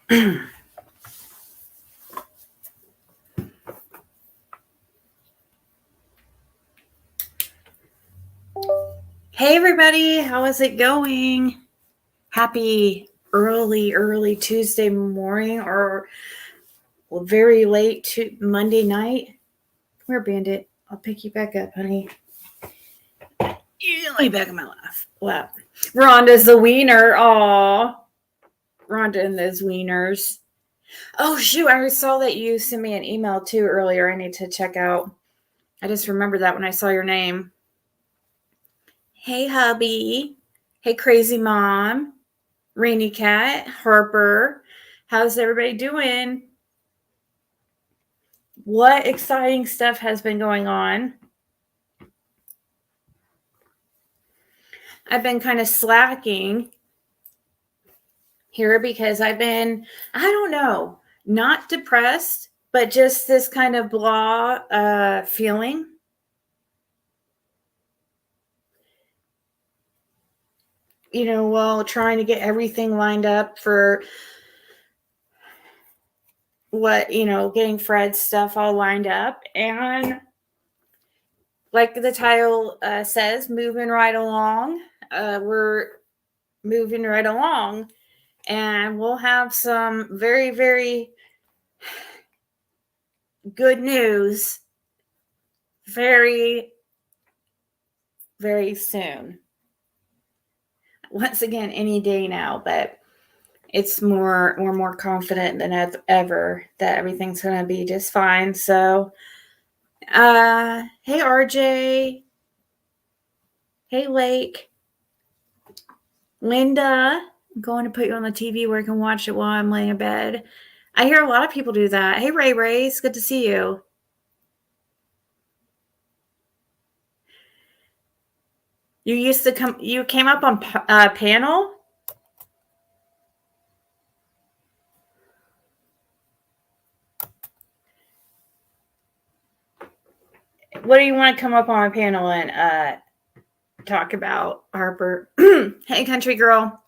Hey everybody, how is it going? Happy early Tuesday morning or very late Monday night. Come here, Bandit. I'll pick you back up, honey. You lay back in my lap. Rhonda's the wiener. Aw. Rhonda and those wieners. Oh shoot, I saw that you sent me an email too earlier. I need to check out. I just remembered that when I saw your name. Hey hubby. Hey crazy mom. Rainy Cat, Harper. How's everybody doing? What exciting stuff has been going on? I've been kind of slacking here because I've been, I don't know, not depressed, but just this kind of blah feeling. You know, while trying to get everything lined up for getting Fred's stuff all lined up. And like the title says, moving right along. We're moving right along, and we'll have some very, very good news very, very soon. Once again, any day now, but we're more confident than ever that everything's going to be just fine. So, hey RJ, hey Lake, Linda, I'm going to put you on the TV where I can watch it while I'm laying in bed. I hear a lot of people do that. Hey Ray, it's good to see you. You came up on panel? What do you want to come up on a panel and talk about, Harper? Hey, country girl.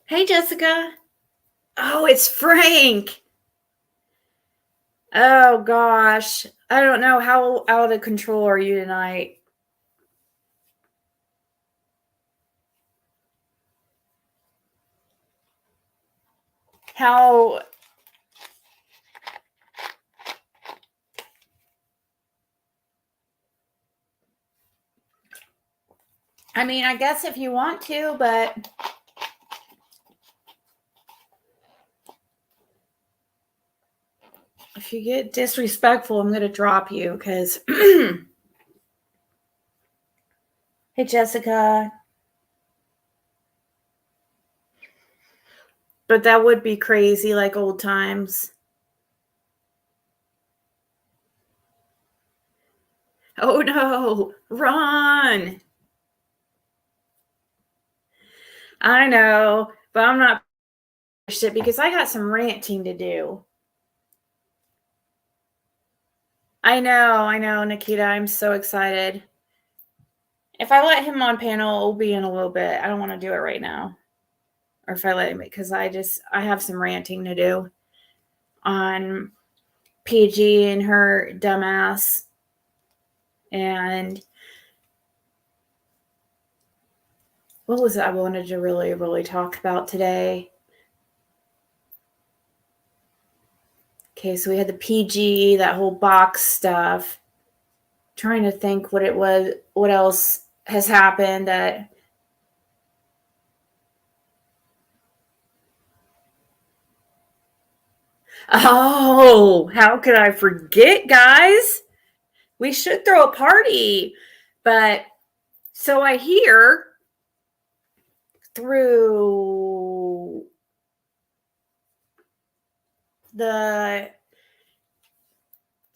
Hey, Jessica. Oh, it's Frank. Oh, gosh. I don't know. How out of control are you tonight? How... I mean, I guess if you want to, but... If you get disrespectful, I'm going to drop you because... Hey, Jessica. But that would be crazy, like old times. Oh, no. Run. I know, but I'm not shit because I got some ranting to do. I know, Nikita. I'm so excited. If I let him on panel, it'll be in a little bit. I don't want to do it right now. Or if I let him, because I have some ranting to do on PG and her dumbass. And what was it I wanted to really, really talk about today? Okay, so we had the PG, that whole box stuff. Trying to think what it was, what else has happened that... Oh, how could I forget, guys? We should throw a party. But so I hear through the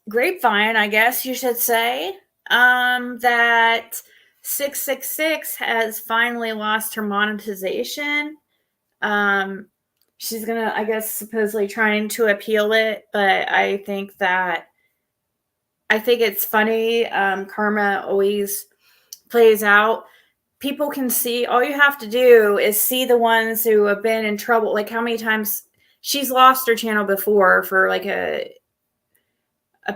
grapevine, I guess you should say, that 666 has finally lost her monetization. She's gonna, I guess, supposedly trying to appeal it, but I think it's funny. Karma always plays out. people can see, all you have to do is see the ones who have been in trouble. Like how many times she's lost her channel before for like a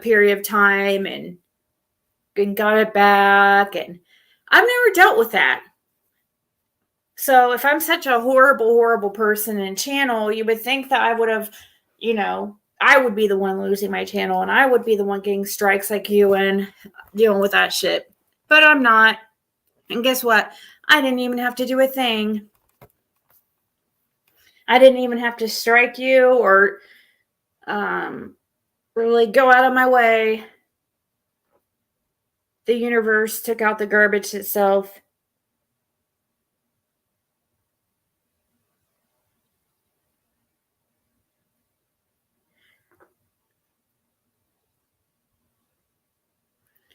period of time and got it back. And I've never dealt with that. So if I'm such a horrible, horrible person in channel, you would think that I would have, I would be the one losing my channel and I would be the one getting strikes like you and dealing with that shit. But I'm not. And guess what? I didn't even have to do a thing. I didn't even have to strike you or really go out of my way. The universe took out the garbage itself.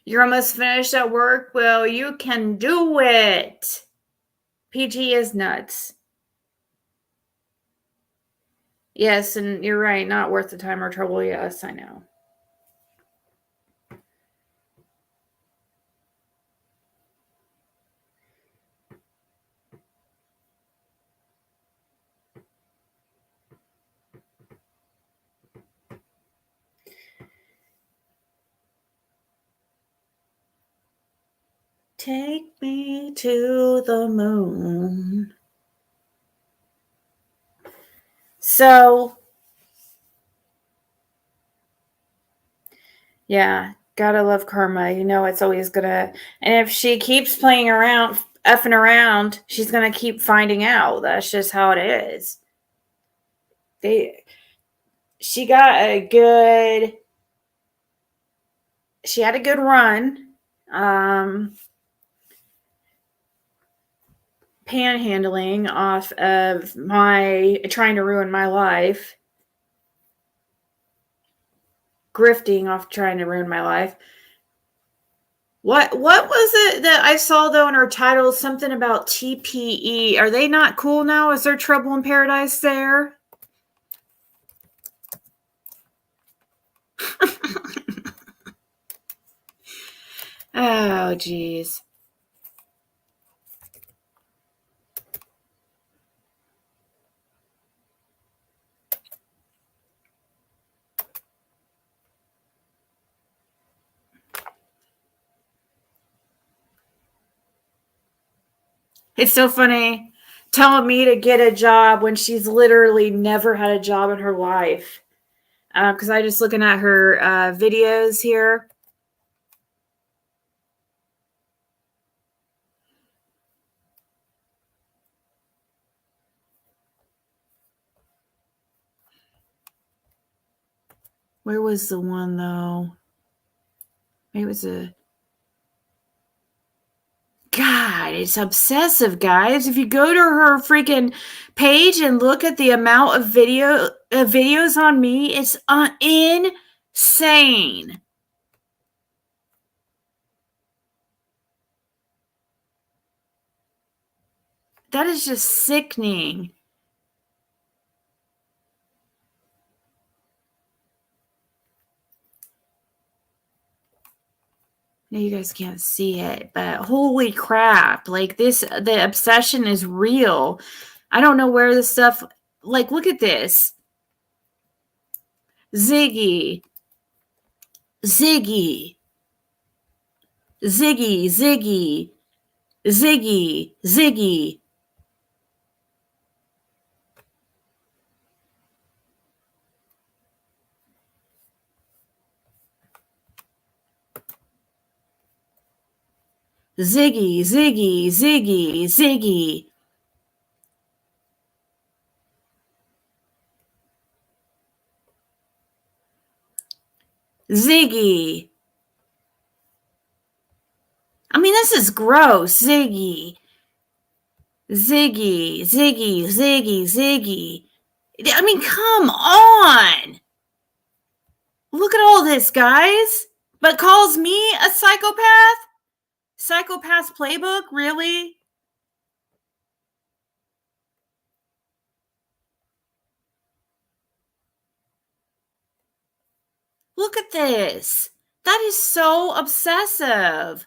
You're almost finished at work? Well, you can do it. PG is nuts. Yes, and you're right. Not worth the time or trouble. Yes, I know. Take me to the moon. So, yeah, gotta love karma. It's always gonna. And if she keeps playing around, effing around, she's gonna keep finding out. That's just how it is. She had a good run. Panhandling off of my trying to ruin my life. Grifting off trying to ruin my life. What was it that I saw though in her title? Something about TPE. Are they not cool now? Is there trouble in paradise there? Oh, geez. It's so funny telling me to get a job when she's literally never had a job in her life. Because I just looking at her videos here. Where was the one though? Maybe it was God, it's obsessive, guys. If you go to her freaking page and look at the amount of videos on me, it's insane. That is just sickening. Now you guys can't see it, but holy crap. Like the obsession is real. I don't know where this stuff, like, look at this. Ziggy. Ziggy. Ziggy. Ziggy. Ziggy. Ziggy. Ziggy, Ziggy, Ziggy, Ziggy. Ziggy. I mean, this is gross. Ziggy. Ziggy, Ziggy, Ziggy, Ziggy. I mean, come on. Look at all this, guys. But calls me a psychopath? Psychopath's playbook? Really? Look at this. That is so obsessive.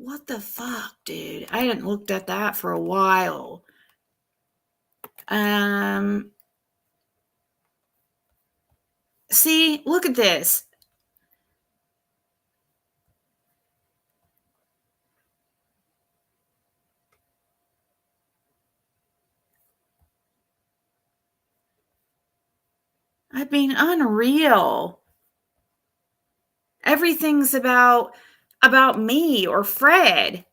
What the fuck, dude? I hadn't looked at that for a while. See, look at this. I mean, unreal. Everything's about me or Fred.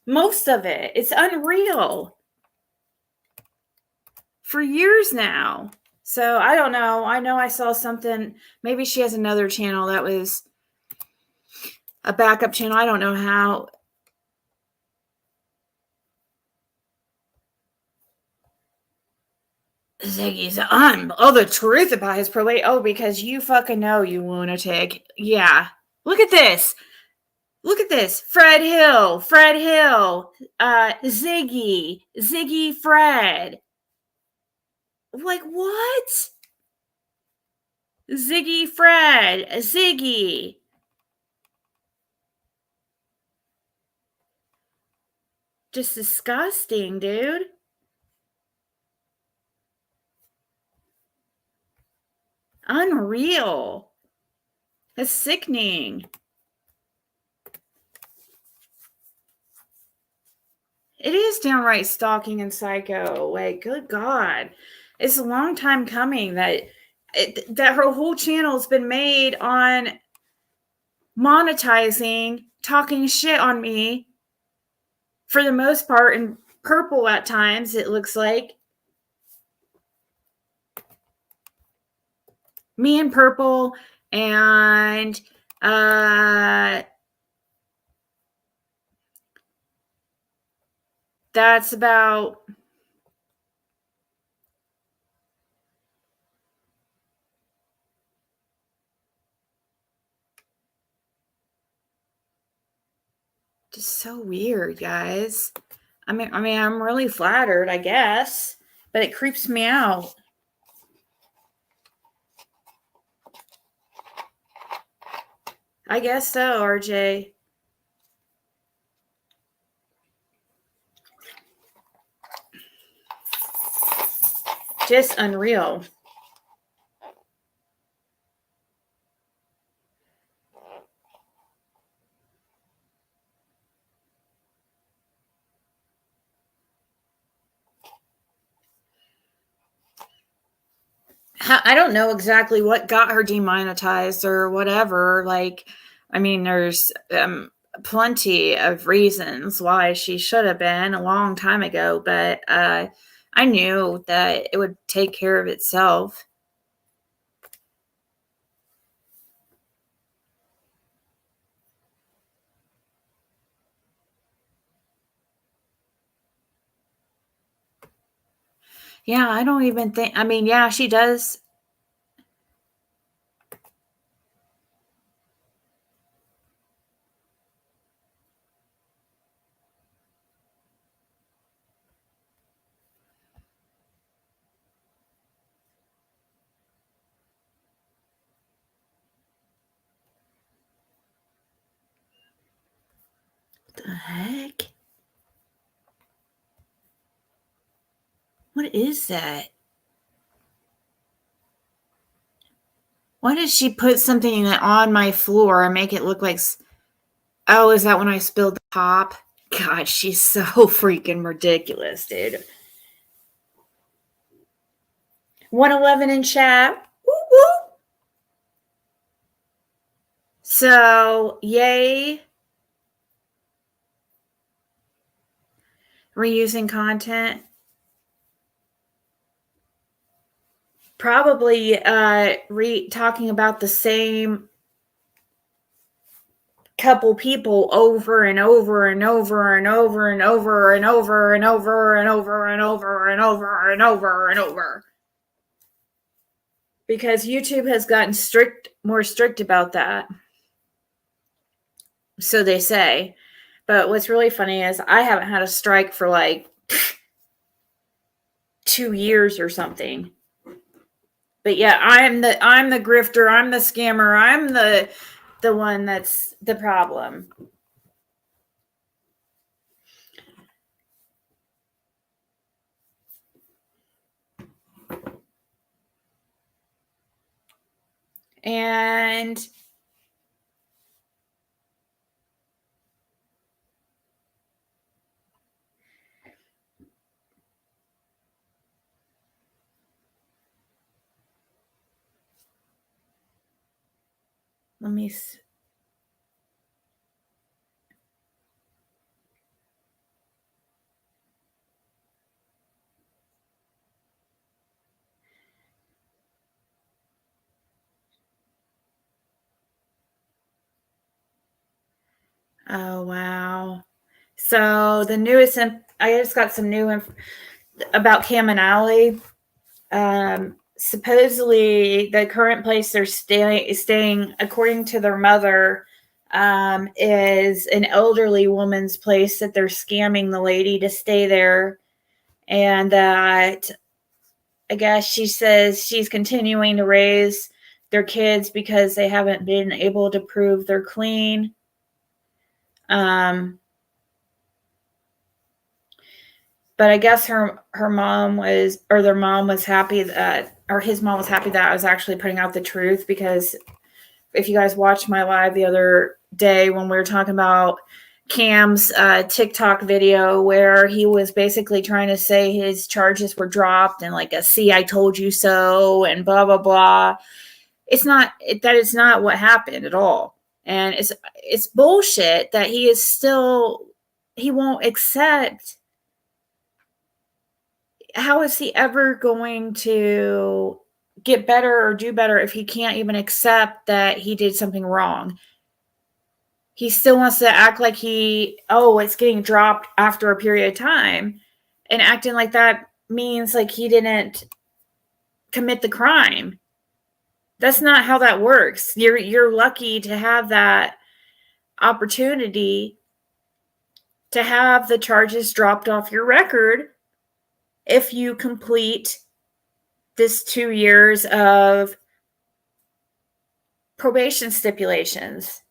Most of it. It's unreal. For years now. So I don't know. I know I saw something. Maybe she has another channel that was a backup channel. I don't know how. Ziggy's the truth about his probate. Oh, because you fucking know, you lunatic. Yeah. Look at this. Look at this. Fred Hill. Ziggy Fred. Like, what? Ziggy Fred. Ziggy. Just disgusting, dude. Unreal. It's sickening. It is downright stalking and psycho. Like, good God. It's a long time coming that her whole channel's been made on monetizing, talking shit on me for the most part, in purple at times, it looks like. Me in purple, and that's about just so weird, guys. I mean, I'm really flattered, I guess, but it creeps me out. I guess so, RJ. Just unreal. I don't know exactly what got her demonetized or whatever. Like, I mean, there's plenty of reasons why she should have been a long time ago, but I knew that it would take care of itself. Yeah, I don't even think, I mean, yeah, she does. What the heck? What is that? Why did she put something on my floor and make it look like, oh, is that when I spilled the pop? God, she's so freaking ridiculous, dude. 111 in chat. Woo woo. So, yay. Reusing content. Probably talking about the same couple people over and over and over and over and over and over and over and over and over and over and over and over. Because YouTube has gotten more strict about that. So they say. But what's really funny is I haven't had a strike for like 2 years or something. But yeah, I'm the grifter, I'm the scammer, I'm the one that's the problem. And let me see. Oh, wow. So the newest, I just got some new about Cam and Allie. Supposedly, the current place they're staying, according to their mother, is an elderly woman's place that they're scamming the lady to stay there. And that I guess she says she's continuing to raise their kids because they haven't been able to prove they're clean. But I guess her mom was, or their mom was happy that, or his mom was happy that I was actually putting out the truth, because if you guys watched my live the other day when we were talking about Cam's TikTok video where he was basically trying to say his charges were dropped and like a "see, I told you so" and blah blah blah. It's not that. It's not what happened at all, and it's bullshit that he is still, he won't accept. How is he ever going to get better or do better if he can't even accept that he did something wrong? He still wants to act like it's getting dropped after a period of time, and acting like that means like he didn't commit the crime. That's not how that works. You're lucky to have that opportunity to have the charges dropped off your record if you complete this 2 years of probation stipulations.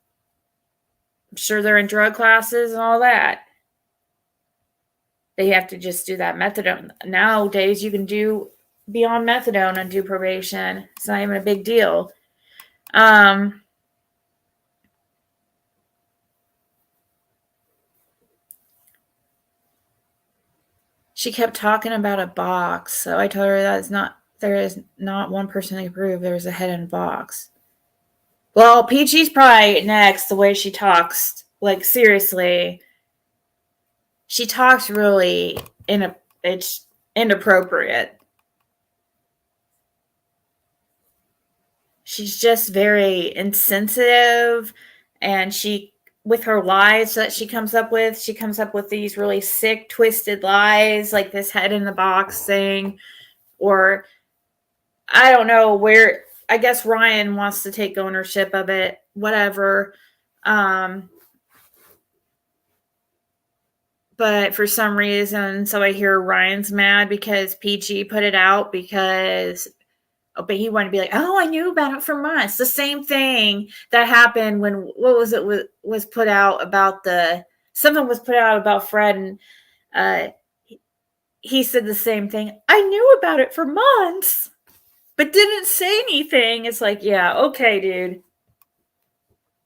I'm sure they're in drug classes and all that. They have to just do that methadone. Nowadays, you can be on methadone and do probation. It's not even a big deal. She kept talking about a box, so I told her there is not one person to prove there's a hidden box. Well, Peachy's probably next, the way she talks. Like, seriously. She talks really it's inappropriate. She's just very insensitive, and with her lies that she comes up with these really sick, twisted lies, like this head in the box thing, or I don't know where. I guess Ryan wants to take ownership of it, whatever. But for some reason, so I hear Ryan's mad because PG put it out, but he wanted to be like, oh, I knew about it for months. The same thing that happened when, what was it, was put out about something was put out about Fred, and he said the same thing. I knew about it for months, but didn't say anything. It's like, yeah, okay, dude.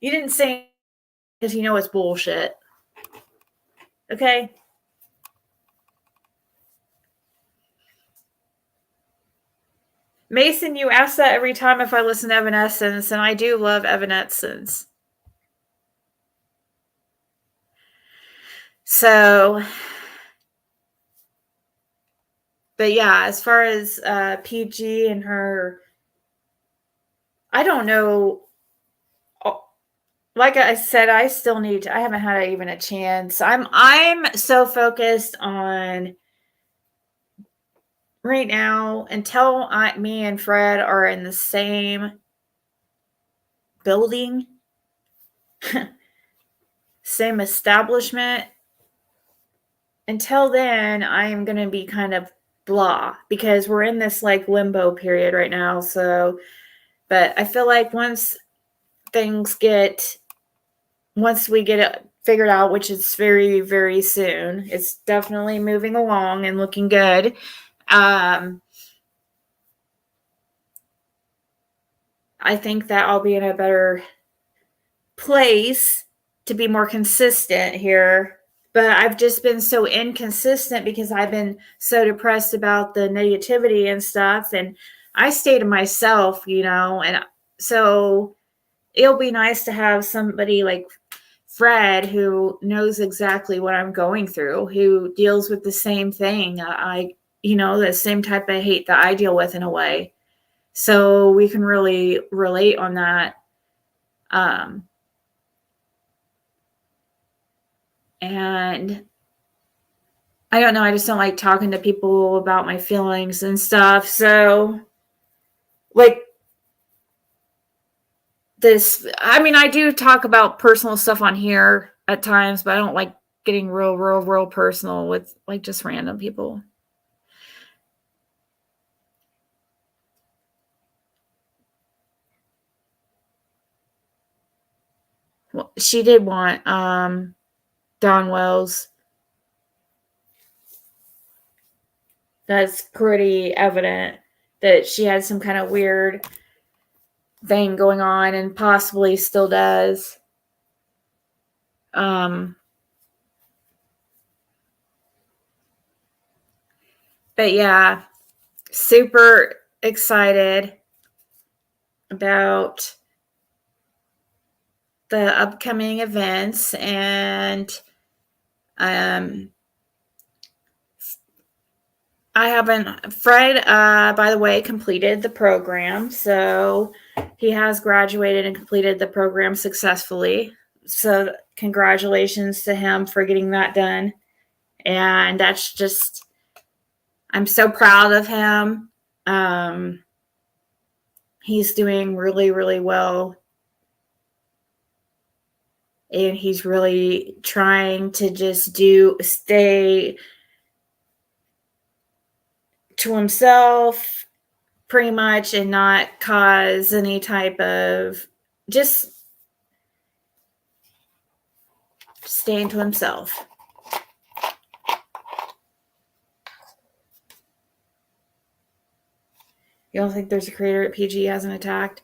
You didn't say because you know it's bullshit. Okay? Mason, you ask that every time if I listen to Evanescence, and I do love Evanescence. So, but yeah, as far as PG and her, I don't know. Like I said, I still I haven't had even a chance. I'm so focused on right now until me and Fred are in the same building, same establishment. Until then, I am going to be kind of blah, because we're in this like limbo period right now. So, but I feel like once we get it figured out, which is very, very soon, it's definitely moving along and looking good. I I think that I'll be in a better place to be more consistent here. But I've just been so inconsistent because I've been so depressed about the negativity and stuff. And I stay to myself, and so it'll be nice to have somebody like Fred who knows exactly what I'm going through, who deals with the same thing. The same type of hate that I deal with in a way. So we can really relate on that. And I don't know, I just don't like talking to people about my feelings and stuff. So, like, I do talk about personal stuff on here at times, but I don't like getting real personal with, like, just random people. Well, she did want Don Wells. That's pretty evident that she had some kind of weird thing going on and possibly still does. But yeah, super excited about the upcoming events. And Fred, by the way, completed the program. So he has graduated and completed the program successfully. So congratulations to him for getting that done. And that's just, I'm so proud of him. He's doing really, really well. And he's really trying to just stay to himself pretty much and not cause any type of, just staying to himself. You don't think there's a creator at PG hasn't attacked?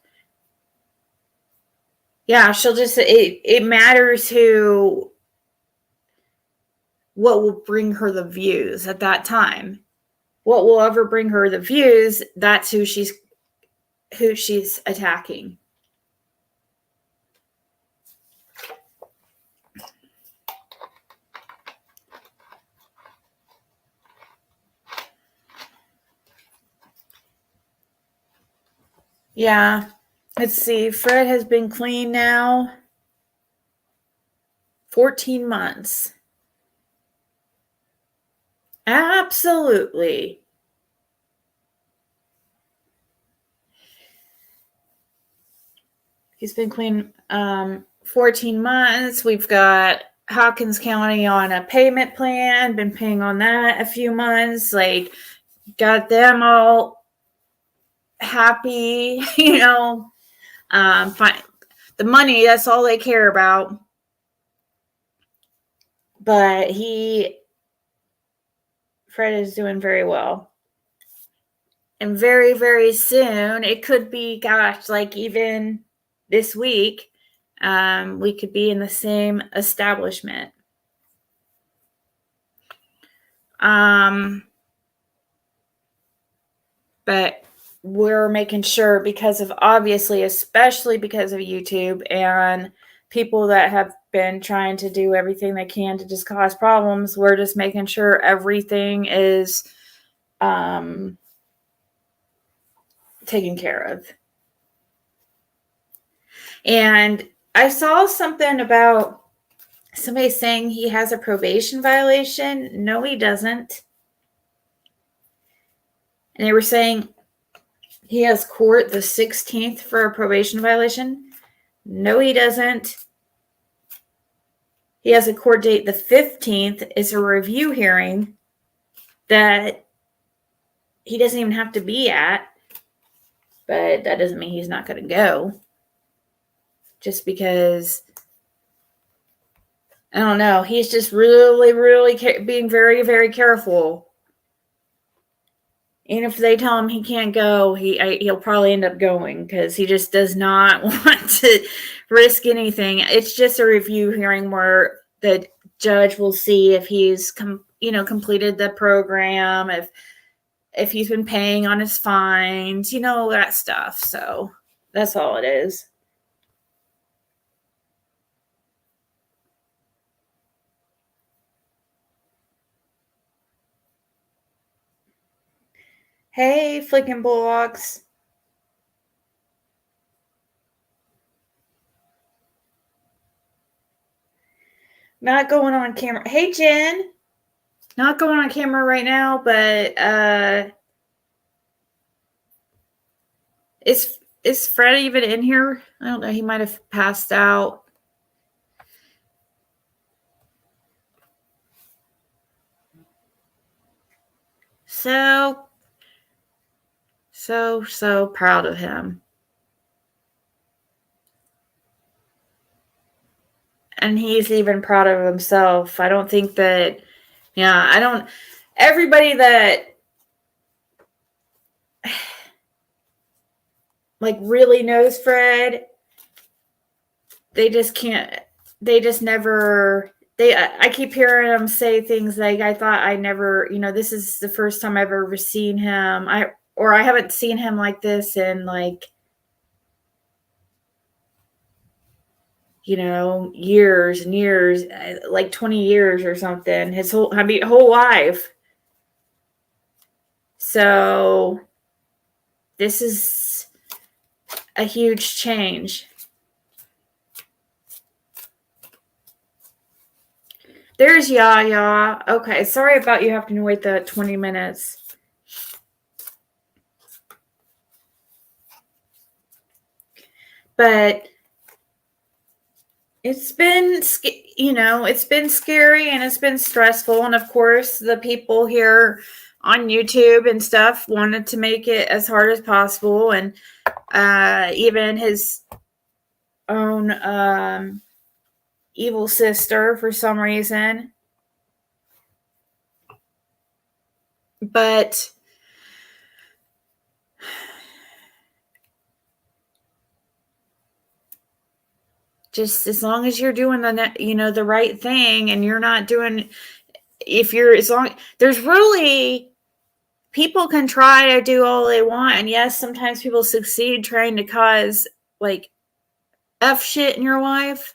Yeah, she'll just, it matters what will bring her the views at that time. What will ever bring her the views, that's who she's attacking. Yeah. Let's see. Fred has been clean now 14 months. Absolutely. He's been clean 14 months. We've got Hawkins County on a payment plan, been paying on that a few months, like got them all happy, fine. The money, that's all they care about. But Fred is doing very well. And very, very soon, it could be, gosh, like even this week, we could be in the same establishment. But we're making sure because of, obviously, especially because of YouTube and people that have been trying to do everything they can to just cause problems, we're just making sure everything is taken care of. And I saw something about somebody saying he has a probation violation. No, he doesn't. And they were saying he has court the 16th for a probation violation. No, he doesn't. He has a court date the 15th. It's a review hearing that he doesn't even have to be at. But that doesn't mean he's not going to go. Just because, I don't know, he's just really, really being very, very careful. And if they tell him he can't go, he'll probably end up going because he just does not want to risk anything. It's just a review hearing where the judge will see if he's completed the program, if he's been paying on his fines, that stuff. So that's all it is. Hey, flicking bullocks. Not going on camera. Hey, Jen. Not going on camera right now, but is Fred even in here? I don't know. He might have passed out. So proud of him. And he's even proud of himself. I don't think that, everybody that like really knows Fred, they just can't, they just never, I keep hearing them say things like, I thought I never, this is the first time I've ever seen him. I haven't seen him like this in like, years and years, like 20 years or something, his whole life. So this is a huge change. There's Yaya. Okay, sorry about you having to wait the 20 minutes. But it's been, it's been scary and it's been stressful. And of course, the people here on YouTube and stuff wanted to make it as hard as possible. And even his own evil sister for some reason. But just as long as you're doing the right thing and you're not doing, there's really, people can try to do all they want. And yes, sometimes people succeed trying to cause like F shit in your life.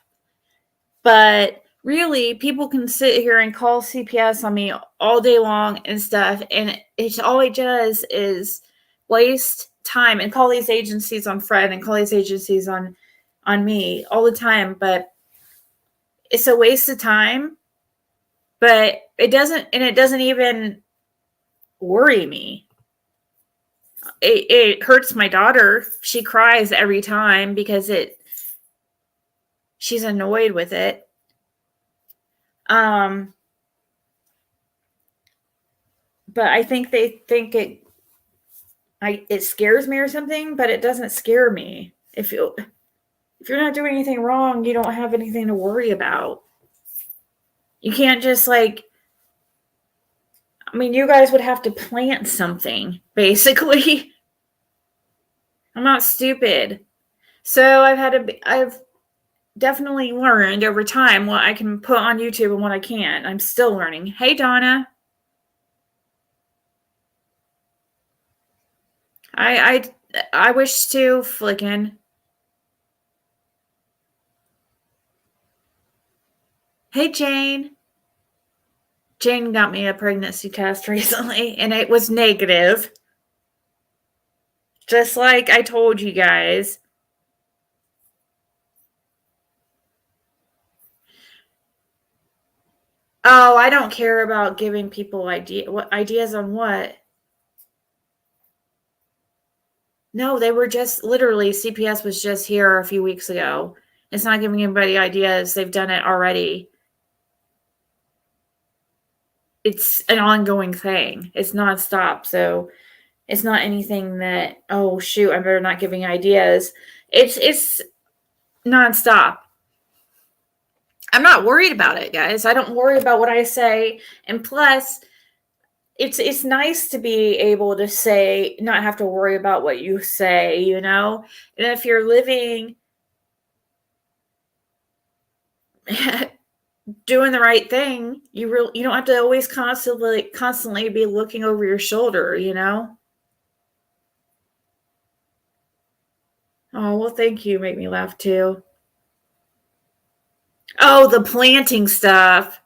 But really, people can sit here and call CPS on me all day long and stuff. And all it does is waste time, and call these agencies on Fred and call these agencies on me all the time. But it's a waste of time. But it doesn't even worry me. It hurts my daughter. She cries every time because she's annoyed with it. But I think they think it scares me or something, but it doesn't scare me. If you're not doing anything wrong, you don't have anything to worry about. You can't just you guys would have to plant something, basically. I'm not stupid. So I've definitely learned over time what I can put on YouTube and what I can't. I'm still learning. Hey, Donna. I wish to, Flickin'. Hey, Jane. Jane got me a pregnancy test recently, and it was negative. Just like I told you guys. Oh, I don't care about giving people ideas on what? No, they were just literally, CPS was just here a few weeks ago. It's not giving anybody ideas. They've done it already. It's an ongoing thing. It's nonstop. So it's not anything that, oh shoot, I better not giving ideas. It's nonstop. I'm not worried about it, guys. I don't worry about what I say. And plus, it's nice to be able to say, not have to worry about what you say, you know? And if you're living doing the right thing, you don't have to always constantly be looking over your shoulder, you know? Oh, well, thank you. Make me laugh too. Oh, the planting stuff.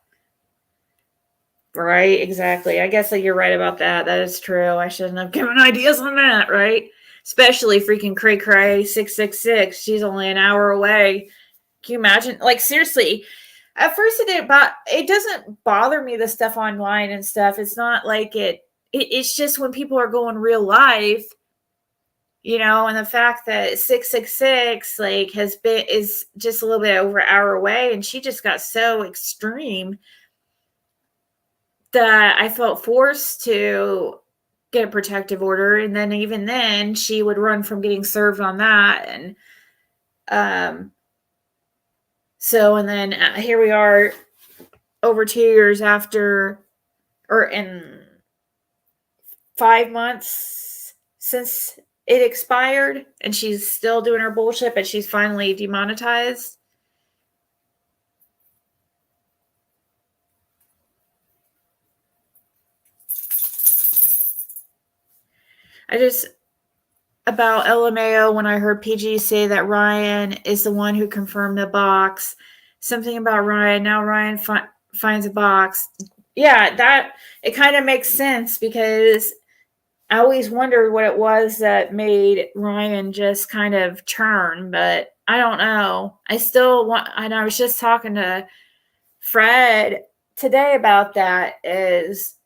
Right, exactly. I guess that you're right about that. That is true. I shouldn't have given ideas on that, right? Especially freaking Cray Cray 666. She's only an hour away. Can you imagine? Like, seriously, at first it doesn't bother me, the stuff online and stuff. It's not like it's just when people are going real life, you know, and the fact that 666 like is just a little bit over an hour away, and she just got so extreme that I felt forced to get a protective order. And then even then she would run from getting served on that. And um so and then here we are over 2 years after, or in 5 months since it expired, and she's still doing her bullshit, but she's finally demonetized. I just, about LMAO, when I heard PG say that Ryan is the one who confirmed the box, something about Ryan. Now Ryan finds a box. Yeah, that it kind of makes sense, because I always wondered what it was that made Ryan just kind of turn, but I don't know. I still want, and I was just talking to Fred today about that, is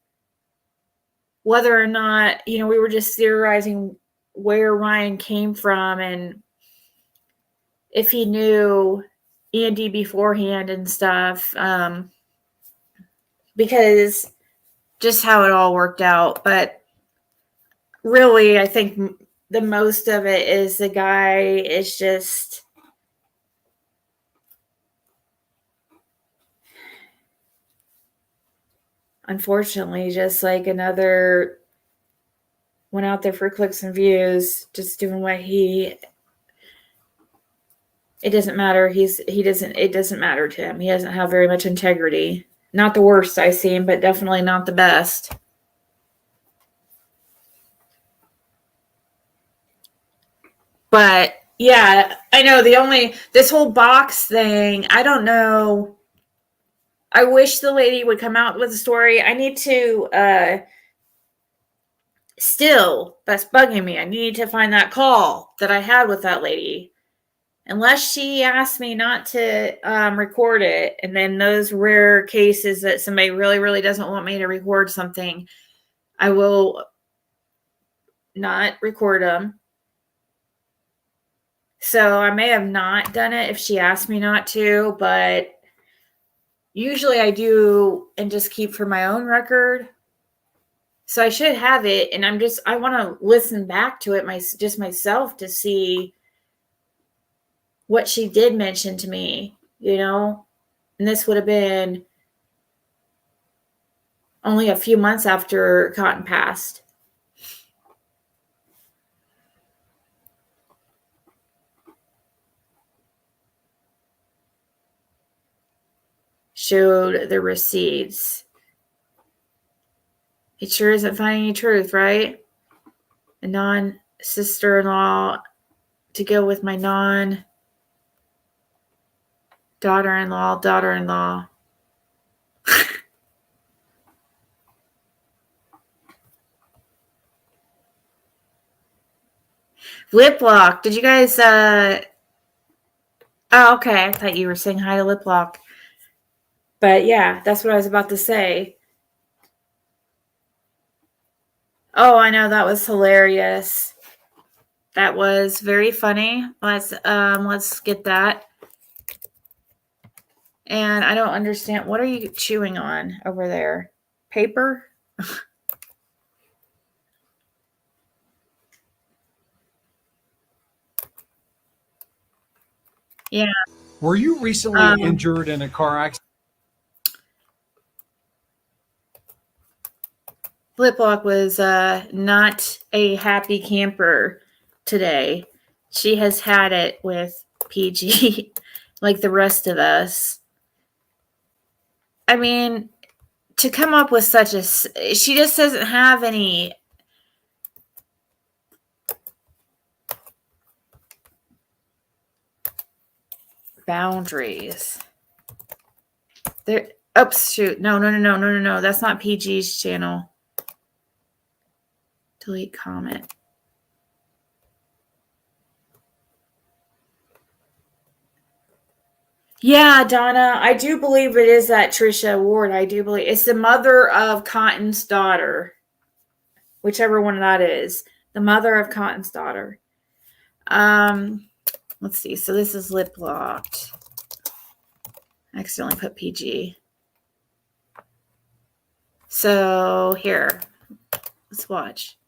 whether or not, you know, we were just theorizing where Ryan came from and if he knew Andy beforehand and stuff, because just how it all worked out. But really, I think the most of it is the guy is just, unfortunately, just like another, went out there for clicks and views, just doing what it doesn't matter. It doesn't matter to him. He doesn't have very much integrity. Not the worst I've seen, but definitely not the best. But yeah, I know this whole box thing, I don't know. I wish the lady would come out with a story. I need to, still, that's bugging me. I need to find that call that I had with that lady. Unless she asked me not to record it, and then those rare cases that somebody really, really doesn't want me to record something, I will not record them. So I may have not done it if she asked me not to, but usually I do, and just keep for my own record. So I should have it, and I want to listen back to it just myself to see what she did mention to me, you know? And this would have been only a few months after Cotton passed. Showed the receipts. It sure isn't finding any truth, right? A non sister in law to go with my non daughter in law. Lip lock. Did you guys oh, okay. I thought you were saying hi to Lip lock. But yeah, that's what I was about to say. Oh, I know, that was hilarious. That was very funny. Let's get that. And I don't understand, what are you chewing on over there? Paper? Yeah. Were you recently injured in a car accident? Fliplock was not a happy camper today. She has had it with PG like the rest of us. I mean, to come up with such a. She just doesn't have any boundaries. There. Oops, shoot. No. That's not PG's channel. Delete comment. Yeah, Donna, I do believe it is that Trisha Ward. I do believe it's the mother of Cotton's daughter, whichever one that is. The mother of Cotton's daughter. Let's see. So this is lip locked. I accidentally put PG. So here, let's watch.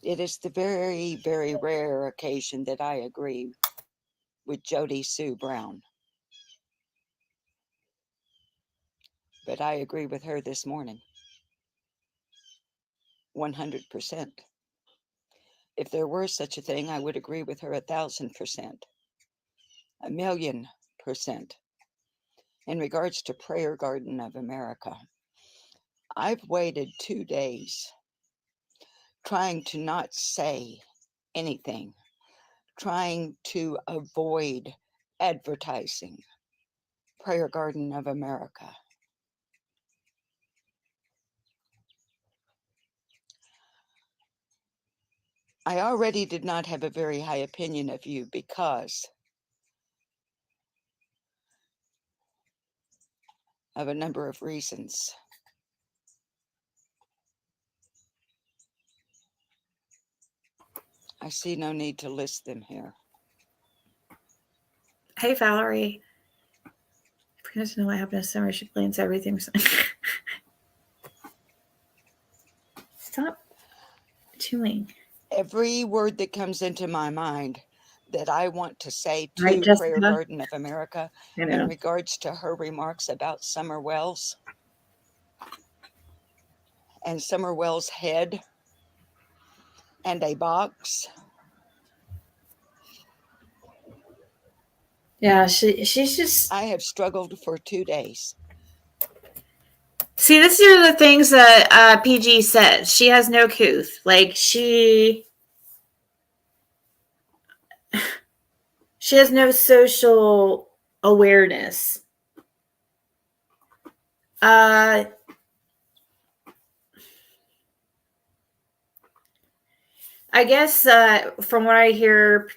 It is the very, very rare occasion that I agree with Jody Sue Brown. But I agree with her this morning. 100%. If there were such a thing, I would agree with her 1,000%. 1,000,000%. In regards to Prayer Garden of America, I've waited 2 days trying to not say anything, trying to avoid advertising Prayer Garden of America. I already did not have a very high opinion of you because of a number of reasons. I see no need to list them here. Hey, Valerie. If you guys know what happened to Summer, she blames everything. Stop chewing. Every word that comes into my mind that I want to say to Right, Prayer Garden of America in regards to her remarks about Summer Wells and Summer Wells' head and a box. Yeah, she's just. I have struggled for 2 days. See, these are the things that PG says. She has no couth. Like she has no social awareness. I guess from what I hear,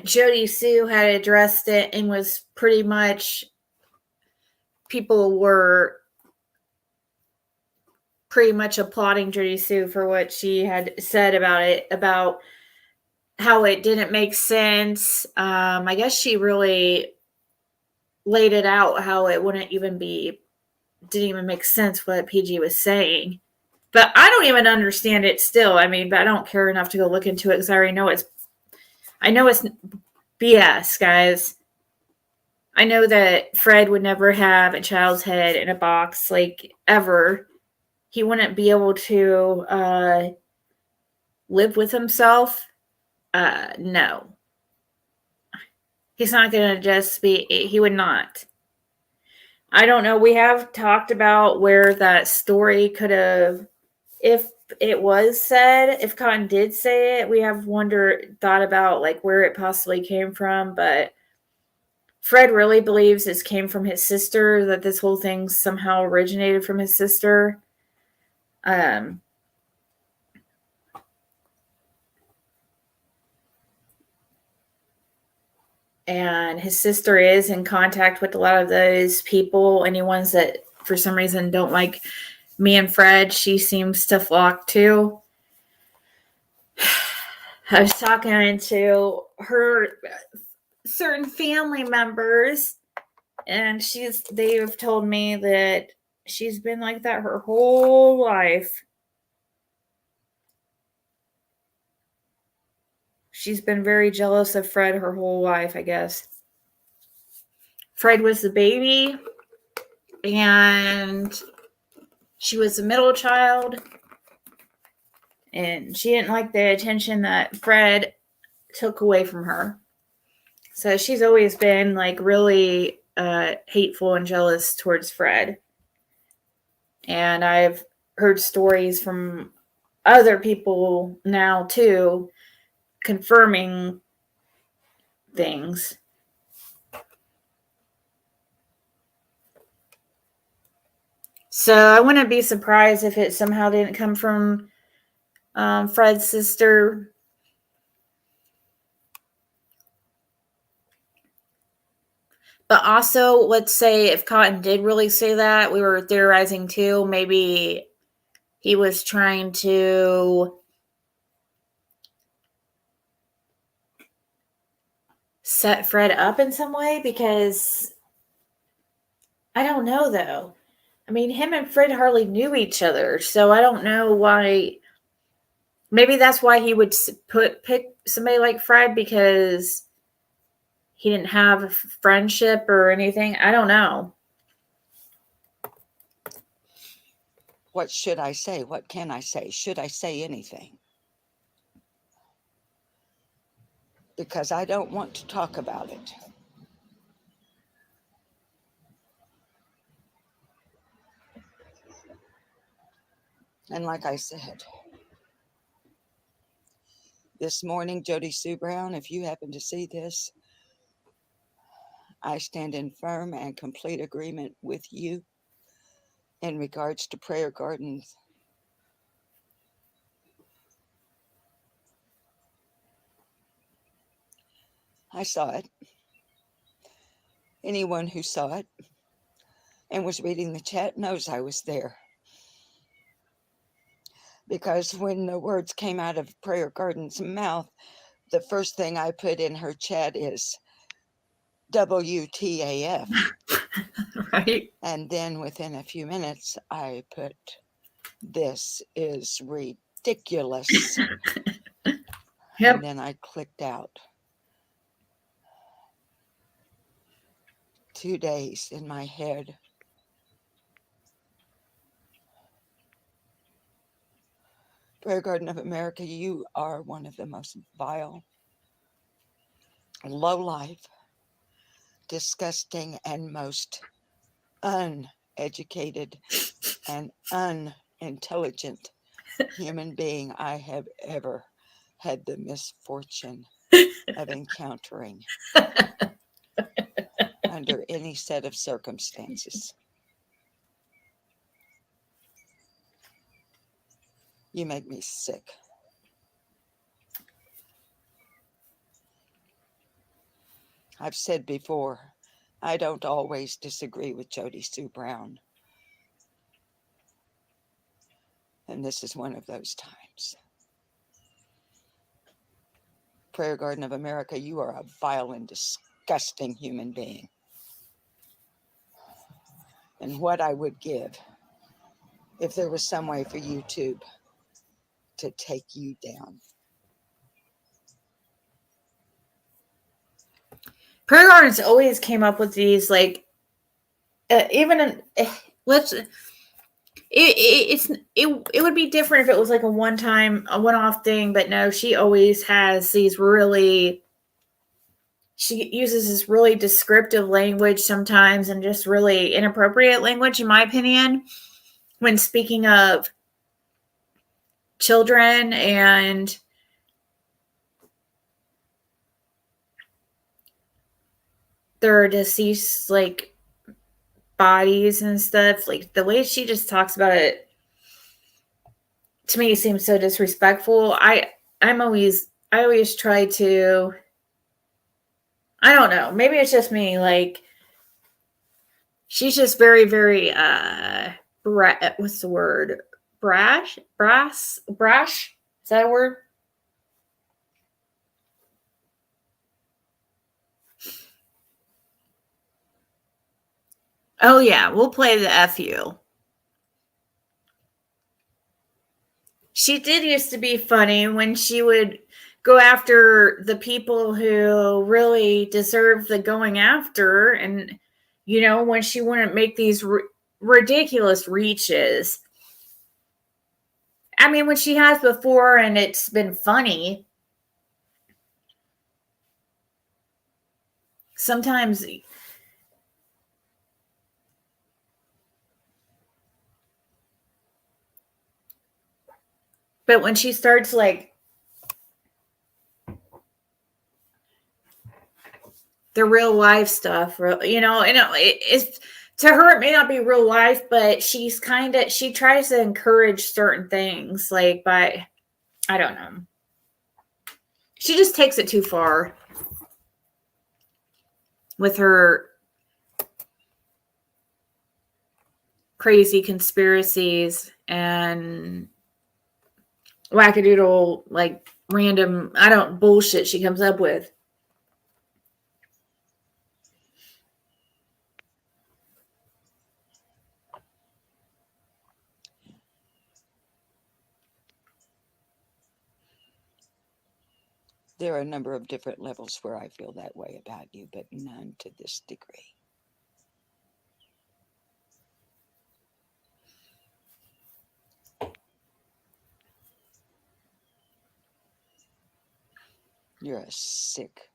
Jody Sue had addressed it and was pretty much people were pretty much applauding Jody Sue for what she had said about it, about how it didn't make sense. I guess she really laid it out how it didn't even make sense what PG was saying. But I don't even understand it still. I mean, but I don't care enough to go look into it because I already know it's BS, guys. I know that Fred would never have a child's head in a box, like, ever. He wouldn't be able to live with himself. No. He's not going to just be, he would not. I don't know. We have talked about where that story could have, if it was said, if Cotton did say it, we have thought about like where it possibly came from, but Fred really believes this came from his sister, that this whole thing somehow originated from his sister. And his sister is in contact with a lot of those people, any ones that for some reason don't like me and Fred, she seems to flock to. I was talking to her certain family members, and they've told me that she's been like that her whole life. She's been very jealous of Fred her whole life, I guess. Fred was the baby, and she was the middle child, and she didn't like the attention that Fred took away from her. So she's always been like really hateful and jealous towards Fred. And I've heard stories from other people now too, confirming things. So I wouldn't be surprised if it somehow didn't come from Fred's sister. But also, let's say if Cotton did really say that, we were theorizing too, maybe he was trying to set Fred up in some way, because I don't know though. I mean, him and Fred hardly knew each other, so I don't know why. Maybe that's why he would pick somebody like Fred, because he didn't have a friendship or anything. I don't know. What should I say? What can I say? Should I say anything? Because I don't want to talk about it. And like I said, this morning, Jody Sue Brown, if you happen to see this, I stand in firm and complete agreement with you in regards to prayer gardens. I saw it. Anyone who saw it and was reading the chat knows I was there. Because when the words came out of Prayer Garden's mouth, the first thing I put in her chat is WTAF. Right? And then within a few minutes, I put, this is ridiculous. Yep. And then I clicked out. 2 days in my head. Prayer Garden of America, you are one of the most vile, low-life, disgusting, and most uneducated and unintelligent human being I have ever had the misfortune of encountering under any set of circumstances. You make me sick. I've said before, I don't always disagree with Jody Sue Brown. And this is one of those times. Prayer Garden of America, you are a vile and disgusting human being. And what I would give if there was some way for YouTube to take you down. Prayer Gardens always came up with these, like, let's. It would be different if it was like a one-off thing, but no, she always has these really. She uses this really descriptive language sometimes, and just really inappropriate language, in my opinion, when speaking of children and their deceased, like, bodies and stuff. Like, the way she just talks about it, to me, seems so disrespectful. I always try to, I don't know, maybe it's just me, like, she's just very, very what's the word? Brash? Is that a word? Oh yeah, we'll play the FU. She did used to be funny when she would go after the people who really deserve the going after, and You know, when she wouldn't make these ridiculous reaches. I mean, when she has before and it's been funny, sometimes. But when she starts like the real life stuff, you know, and it's to her, it may not be real life, but she tries to encourage certain things, like by, I don't know. She just takes it too far with her crazy conspiracies and wackadoodle, like random, bullshit she comes up with. There are a number of different levels where I feel that way about you, but none to this degree. You're a sick,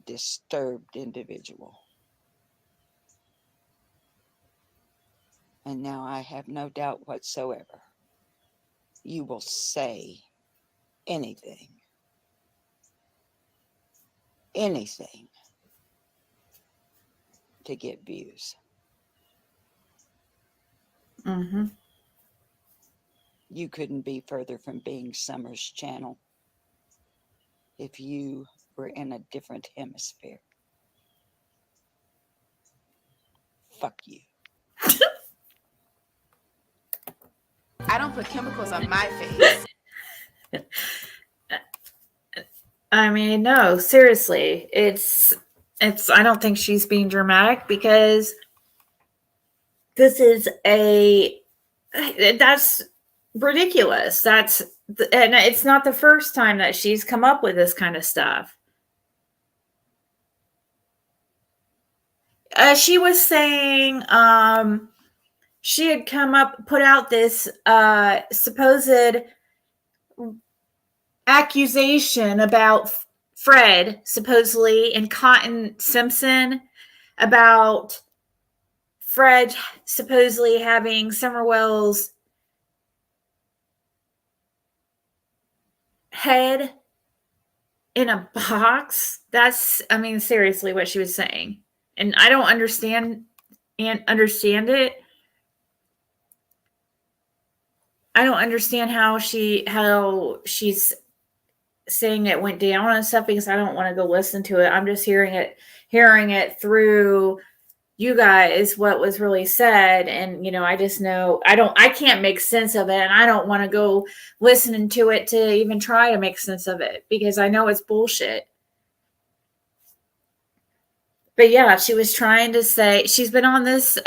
disturbed individual. And now I have no doubt whatsoever you will say anything to get views. Mm-hmm. You couldn't be further from being Summer's channel if you were in a different hemisphere. Fuck you. I don't put chemicals on my face. I mean, no, seriously. It's I don't think she's being dramatic, because this is that's ridiculous. And it's not the first time that she's come up with this kind of stuff. She was saying she had put out this supposed accusation about Fred, supposedly, and Cotton Simpson, about Fred supposedly having Summerwell's head in a box. That's, I mean, seriously what she was saying. And I don't understand it. I don't understand how she's saying it went down and stuff, because I don't want to go listen to it. I'm just hearing it through you guys, what was really said. And, you know, I just know I can't make sense of it. And I don't want to go listening to it to even try to make sense of it, because I know it's bullshit. But yeah, she was trying to say, she's been on this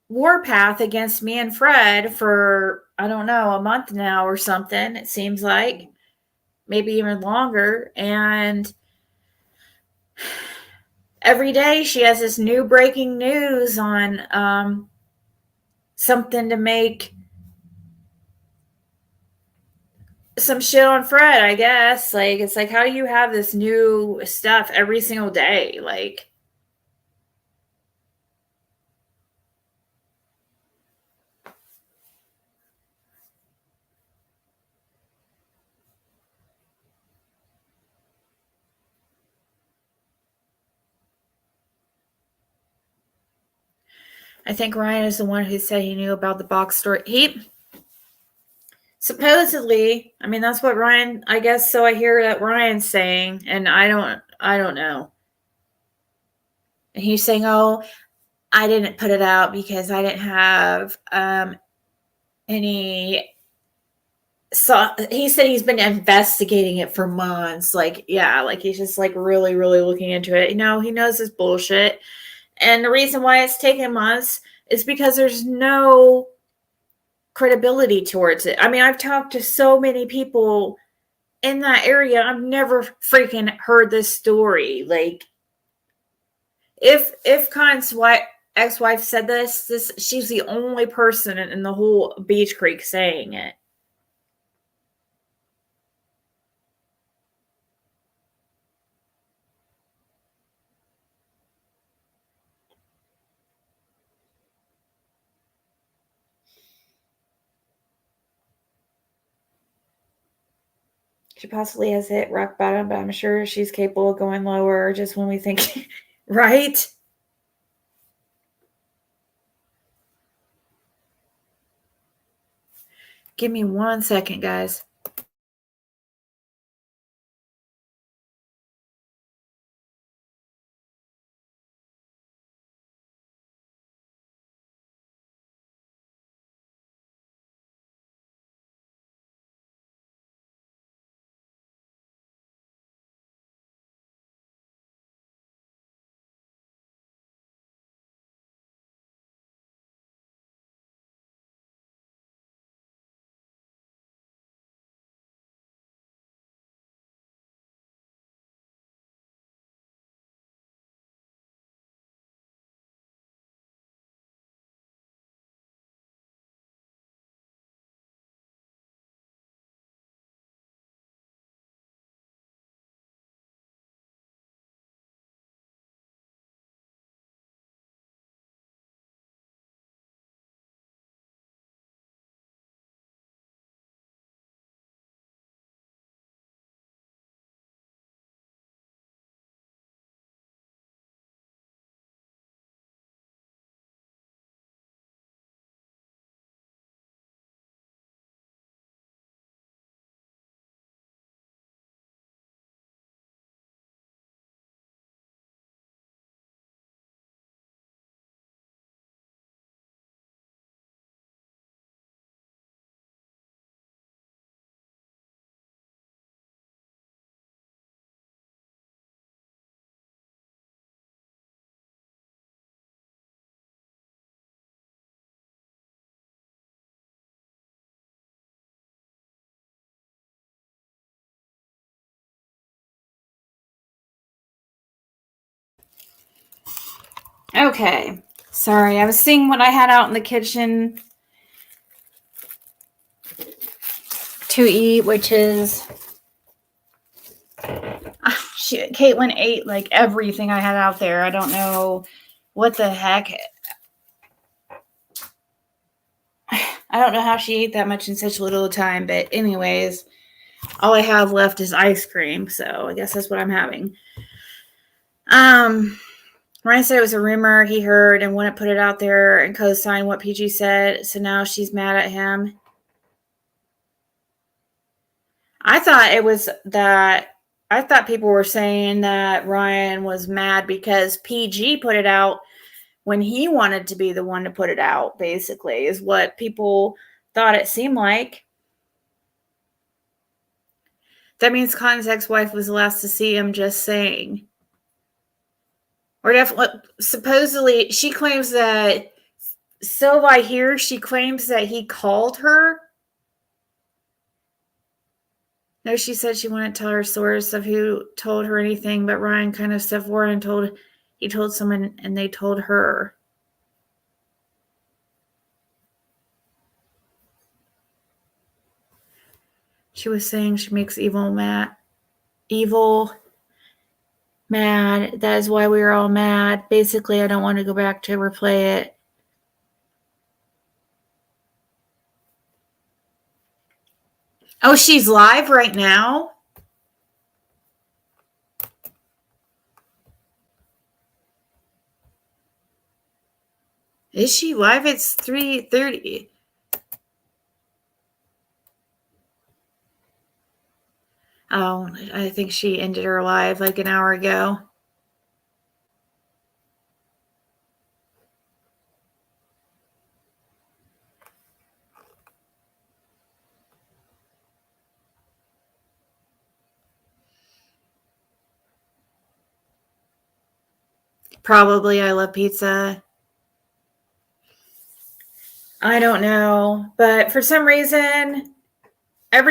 warpath against me and Fred for, I don't know, a month now or something. It seems like maybe even longer. And every day she has this new breaking news on something to make some shit on Fred, I guess. Like, it's like, how do you have this new stuff every single day? Like, I think Ryan is the one who said he knew about the box story. He supposedly, I mean, that's what Ryan, I guess. So I hear that Ryan's saying, and I don't know. And he's saying, "Oh, I didn't put it out because I didn't have any." So he said he's been investigating it for months. Like, yeah, like he's just like really, really looking into it. You know, he knows this bullshit. And the reason why it's taken months is because there's no credibility towards it. I mean, I've talked to so many people in that area. I've never freaking heard this story. Like, If Khan's ex-wife said this, she's the only person in the whole Beach Creek saying it. She possibly has hit rock bottom, but I'm sure she's capable of going lower just when we think, right? Give me 1 second, guys. Okay. Sorry, I was seeing what I had out in the kitchen to eat, which is Caitlin ate like everything I had out there. I don't know what the heck. I don't know how she ate that much in such little time, but anyways, all I have left is ice cream, so I guess that's what I'm having. Ryan said it was a rumor he heard and wouldn't put it out there and co-sign what PG said, so now she's mad at him. I thought people were saying that Ryan was mad because PG put it out when he wanted to be the one to put it out, basically, is what people thought it seemed like. That means Khan's ex-wife was the last to see him, just saying. Or definitely, supposedly, she claims that, Sylvie here, she claims that he called her. No, she said she wouldn't tell her source of who told her anything, but Ryan kind of stepped forward and he told someone and they told her. She was saying she makes evil mad. That is why we were all mad. Basically, I don't want to go back to replay it. Oh, she's live right now? Is she live? It's 3:30. Oh, I think she ended her live like an hour ago. Probably I love pizza. I don't know. But for some reason, I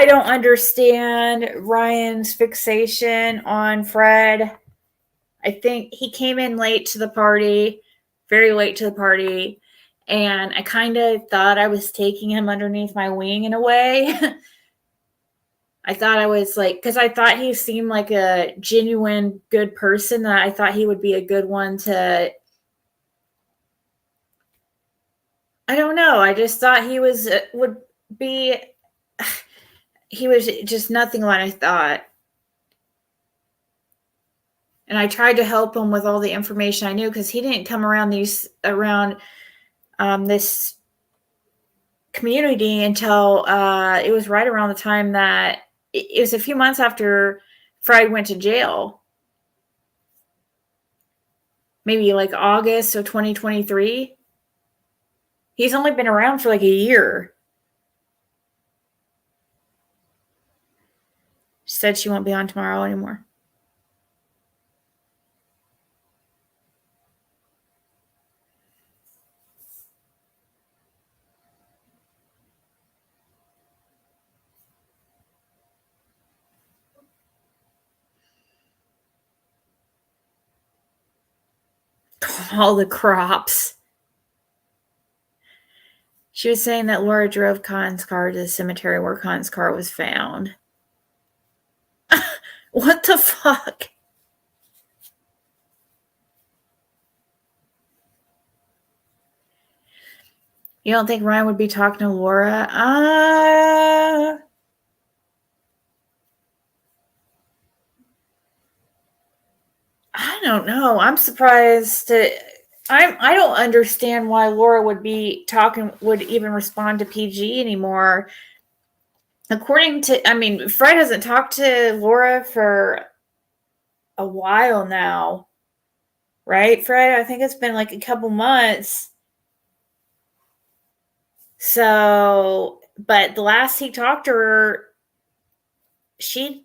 don't understand Ryan's fixation on Fred. I think he came in late to the party, very late to the party. And I kind of thought I was taking him underneath my wing in a way. I thought I was like, because I thought he seemed like a genuine good person, that I thought he would be a good one to, I don't know. I just thought he was, would be, he was just nothing like I thought. And I tried to help him with all the information I knew, because he didn't come around this community until it was right around the time that it was a few months after Fred went to jail. Maybe like August of 2023. He's only been around for like a year. She said she won't be on tomorrow anymore. All the crops. She was saying that Laura drove Khan's car to the cemetery where Khan's car was found. What the fuck? You don't think Ryan would be talking to Laura? I don't know. I'm surprised. I don't understand why Laura would even respond to PG anymore. According to, Fred hasn't talked to Laura for a while now, right, Fred? I think it's been like a couple months. So, but the last he talked to her, she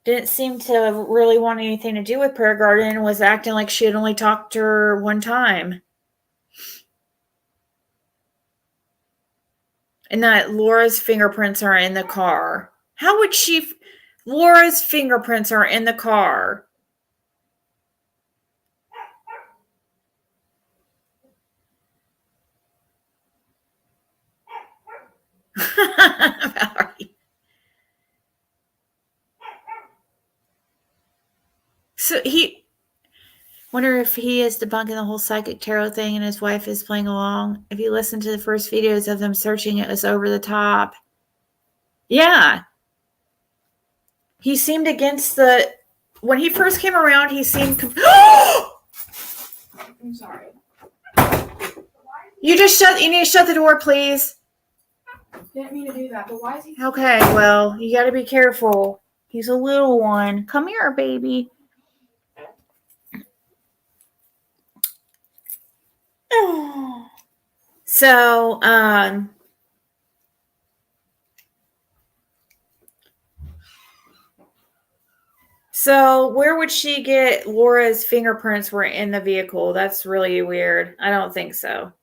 didn't seem to really want anything to do with Prayer Garden and was acting like she had only talked to her one time. And that Laura's fingerprints are in the car. How would she? Laura's fingerprints are in the car. Valerie. So wonder if he is debunking the whole psychic tarot thing and his wife is playing along. If you listen to the first videos of them searching, it was over the top. Yeah. He seemed against when he first came around, he seemed I'm sorry. You need to shut the door, please. Didn't mean to do that, but why is he? Okay, well, you got to be careful. He's a little one. Come here, baby. So, where would she get Laura's fingerprints were in the vehicle? That's really weird. I don't think so.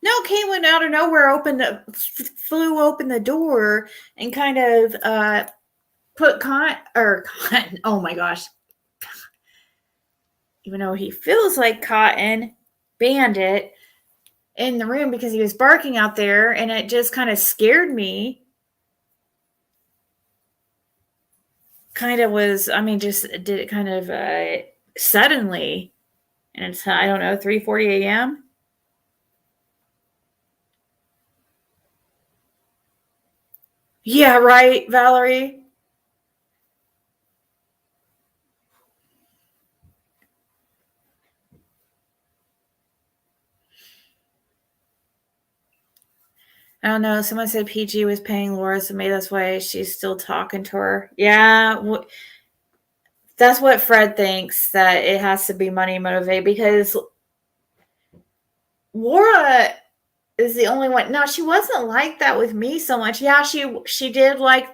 No, Caitlin out of nowhere flew open the door and kind of put Cotton. Oh my gosh. Even though he feels like Cotton Bandit in the room because he was barking out there, and it just kind of scared me. Just did it kind of suddenly. And it's, I don't know, 3:40 a.m. Yeah, right, Valerie. I don't know. Someone said PG was paying Laura, so maybe that's why she's still talking to her. Yeah, that's what Fred thinks, that it has to be money motivated, because Laura is the only one. No, she wasn't like that with me so much. Yeah, she did like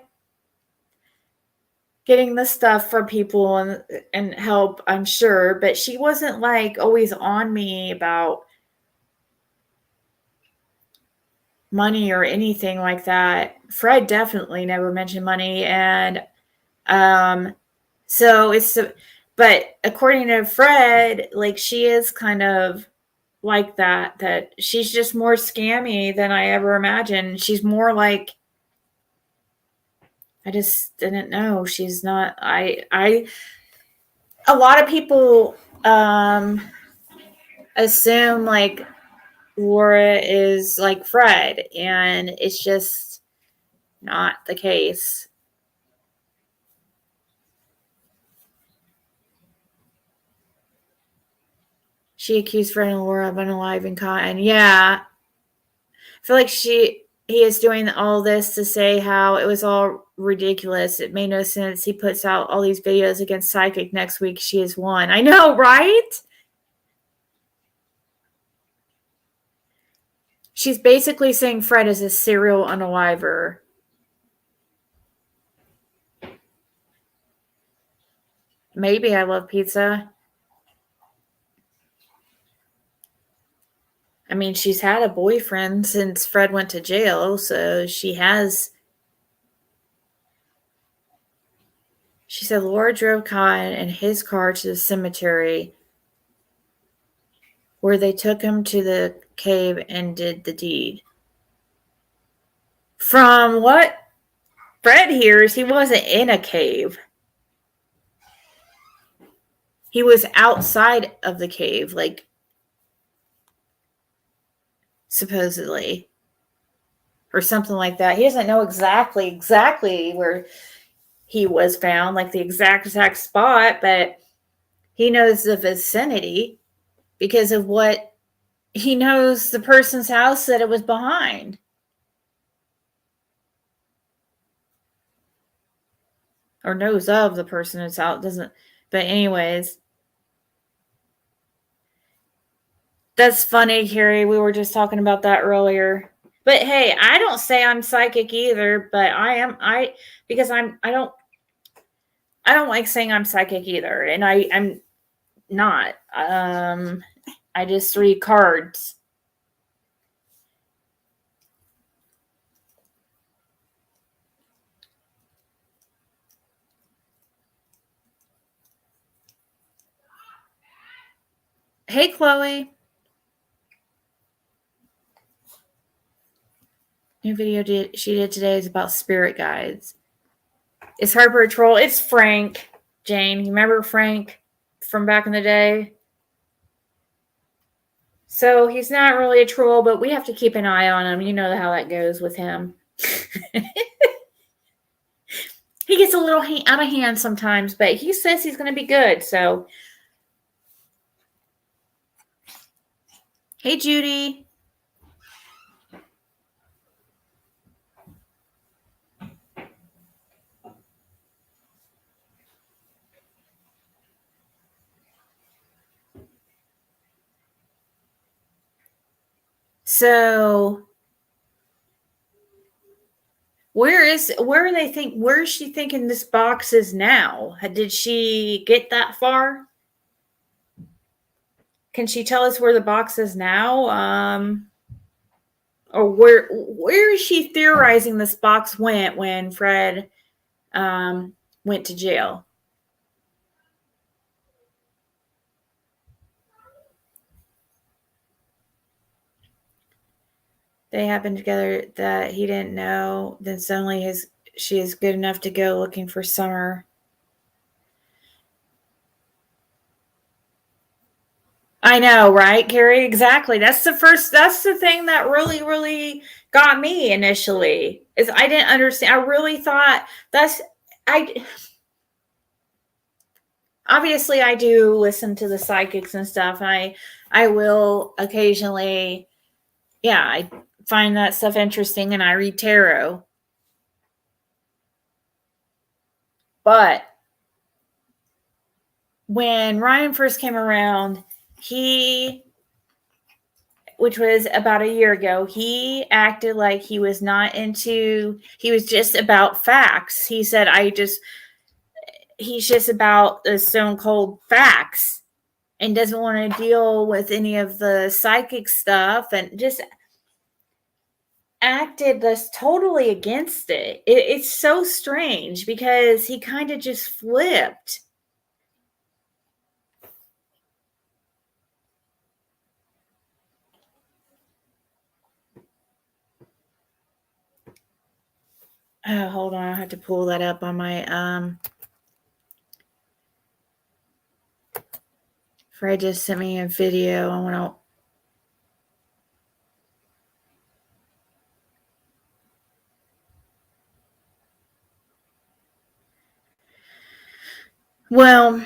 getting the stuff from people and help, I'm sure, but she wasn't like always on me about money or anything like that. Fred definitely never mentioned money, and So but according to Fred, like she is kind of like that she's just more scammy than I ever imagined. She's more like, I just didn't know. She's not, a lot of people assume like Laura is like Fred, and it's just not the case. She accused Fred and Laura of unaliving Cotton. Yeah. I feel like he is doing all this to say how it was all ridiculous. It made no sense. He puts out all these videos against Psychic next week. She has won. I know, right? She's basically saying Fred is a serial unaliver. Maybe I love pizza. I mean, she's had a boyfriend since Fred went to jail, so she has. She said Laura drove Cotton in his car to the cemetery where they took him to the cave and did the deed. From what Fred hears, he wasn't in a cave. He was outside of the cave, like, supposedly. Or something like that. He doesn't know exactly where he was found, like the exact spot, but he knows the vicinity because of what he knows the person's house that it was behind. Or knows of the person who's out, doesn't. But anyways, that's funny, Carrie. We were just talking about that earlier. But hey, I don't say I'm psychic either, but because I don't like saying I'm psychic either, and I'm not. I just read cards. Hey, Chloe. New video she did today is about spirit guides. Is Harper a troll? It's Frank, Jane. You remember Frank from back in the day? So he's not really a troll, but we have to keep an eye on him. You know how that goes with him. He gets a little out of hand sometimes, but he says he's going to be good. So, hey, Judy. So, where is she thinking this box is now? Did she get that far? Can she tell us where the box is now? Or where is she theorizing this box went when Fred went to jail? They happened together that he didn't know. Then suddenly she is good enough to go looking for Summer. I know, right, Carrie? Exactly. That's the thing that really, really got me initially. Is I didn't understand. I really thought obviously I do listen to the psychics and stuff, and I will occasionally, yeah, I find that stuff interesting, and I read tarot. But when Ryan first came around, which was about a year ago, he acted like he was he was just about facts. He said, he's just about the stone cold facts and doesn't want to deal with any of the psychic stuff. And just, acted this totally against it. It's so strange because he kind of just flipped. Oh, hold on. I have to pull that up on my Fred just sent me a video. I want to. Well,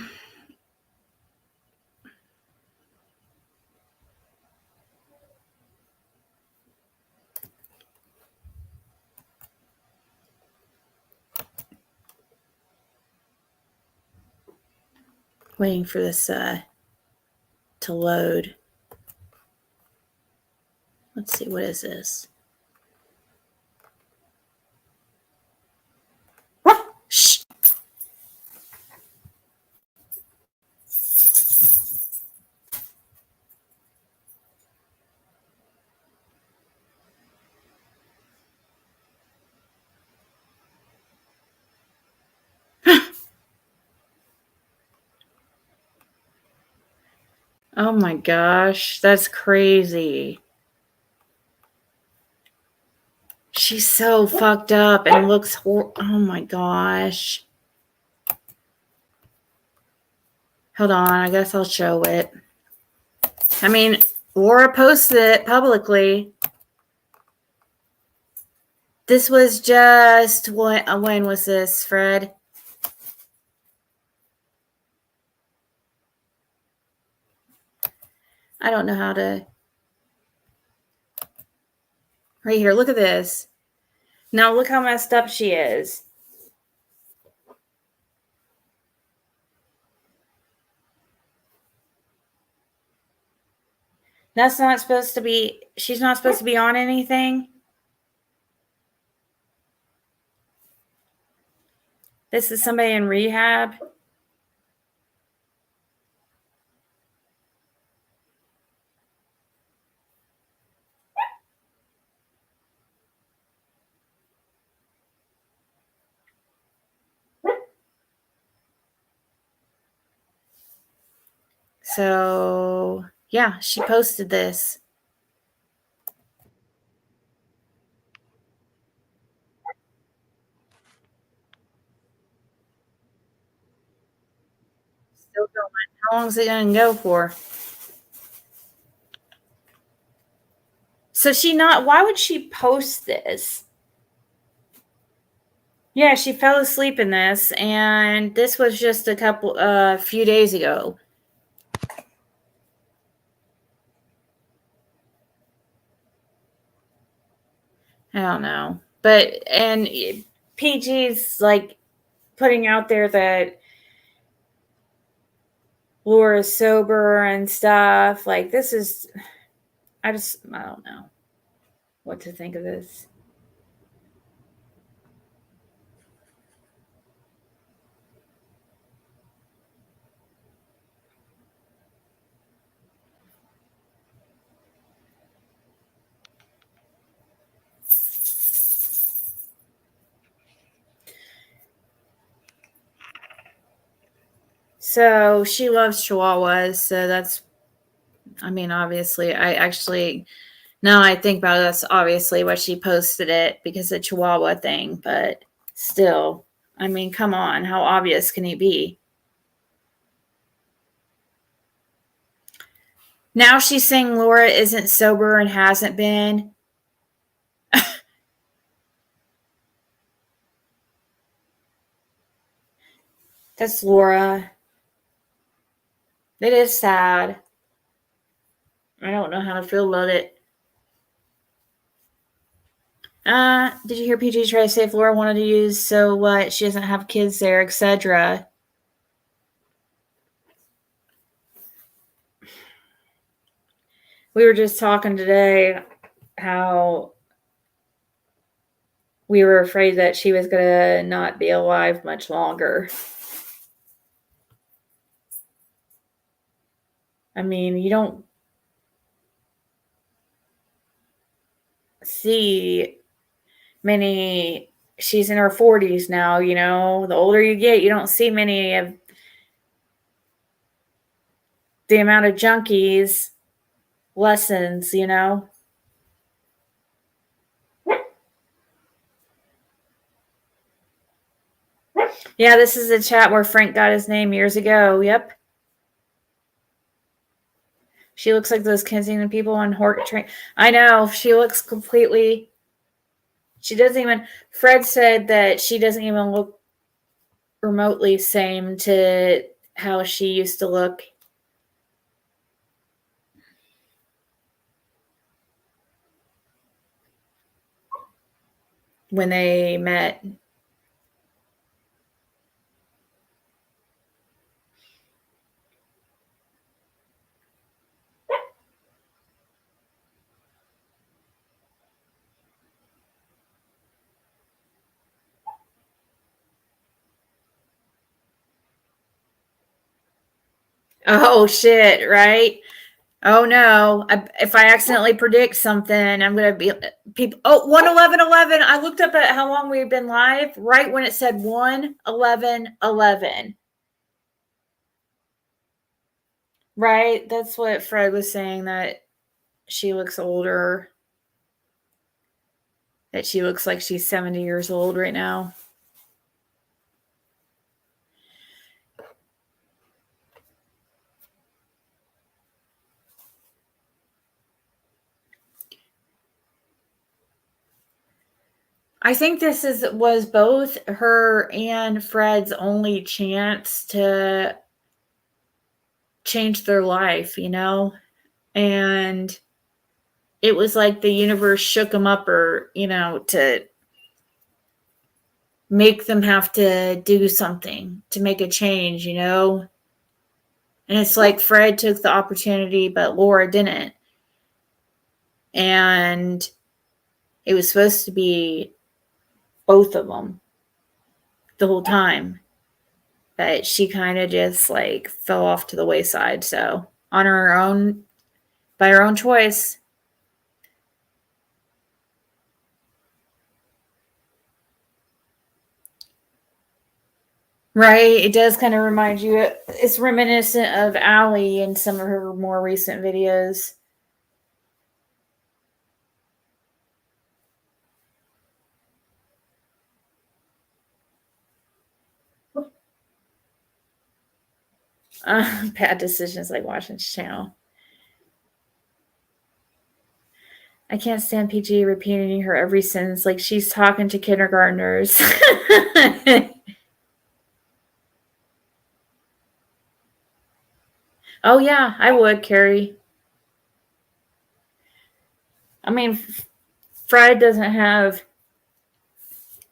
waiting for this to load. Let's see, what is this? Shh. Oh my gosh, that's crazy. She's so fucked up and looks oh my gosh. Hold on, I guess I'll show it. I mean, Laura posted it publicly. This was just when was this, Fred? I don't know how to. Right here, look at this. Now look how messed up she is. That's not supposed to be, she's not supposed to be on anything. This is somebody in rehab. So, yeah, she posted this. Still going. How long is it going to go for? So why would she post this? Yeah, she fell asleep in this, and this was just a few days ago. I don't know. And PG's like putting out there that Laura's sober and stuff. Like, this is, I don't know what to think of this. So she loves Chihuahuas. So that's, I mean, obviously, now I think about it, that's obviously why she posted it, because of the Chihuahua thing. But still, I mean, come on. How obvious can he be? Now she's saying Laura isn't sober and hasn't been. That's Laura. It is sad. I don't know how to feel about it. Did you hear PG try to say if Laura wanted to use so what? She doesn't have kids there, etc. We were just talking today how we were afraid that she was going to not be alive much longer. I mean, you don't. see many. She's in her 40s now, you know. The older you get, you don't see many of the amount of junkies lessons, you know. Yeah, this is a chat where Frank got his name years ago. Yep. She looks like those Kensington people on Hork train. I know. She looks completely. She doesn't even. Fred said that she doesn't even look remotely same to how she used to look. When they met. Oh shit, right? Oh no. If I accidentally predict something, I'm going to be people. Oh, 11111. I looked up at how long we've been live right when it said 11111. Right? That's what Fred was saying, that she looks older. That she looks like she's 70 years old right now. I think this was both her and Fred's only chance to change their life, you know? And it was like the universe shook them up, or, you know, to make them have to do something, to make a change, you know? And it's like Fred took the opportunity, but Laura didn't. And it was supposed to be both of them the whole time. But she kind of just like fell off to the wayside. So on her own, by her own choice. Right. It does kind of remind you. It's reminiscent of Allie in some of her more recent videos. Bad decisions like watching this channel. I can't stand PG repeating her every sentence like she's talking to kindergartners. Oh, yeah, I would, Carrie. I mean, Fred doesn't have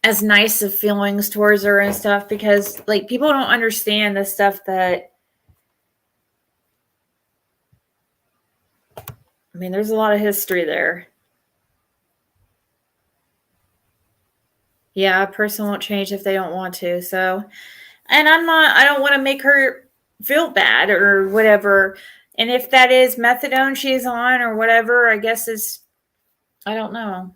as nice of feelings towards her and stuff because, like, people don't understand the stuff that. I mean, there's a lot of history there. Yeah, a person won't change if they don't want to. So, and I don't want to make her feel bad or whatever. And if that is methadone she's on or whatever, I guess I don't know.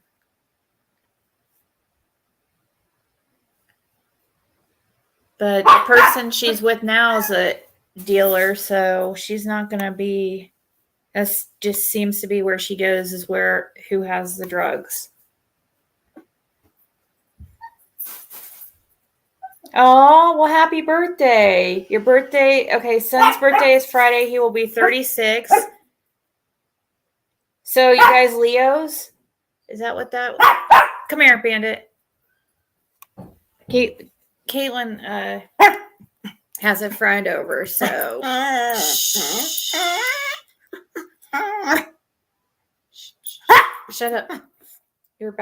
But the person she's with now is a dealer, so she's not going to be. That just seems to be where she goes, is who has the drugs. Oh, well, happy birthday. Your birthday. Okay, son's birthday is Friday. He will be 36. So you guys Leos? Is that what that? Come here, Bandit. Caitlin has a friend over, so. Shut up. Your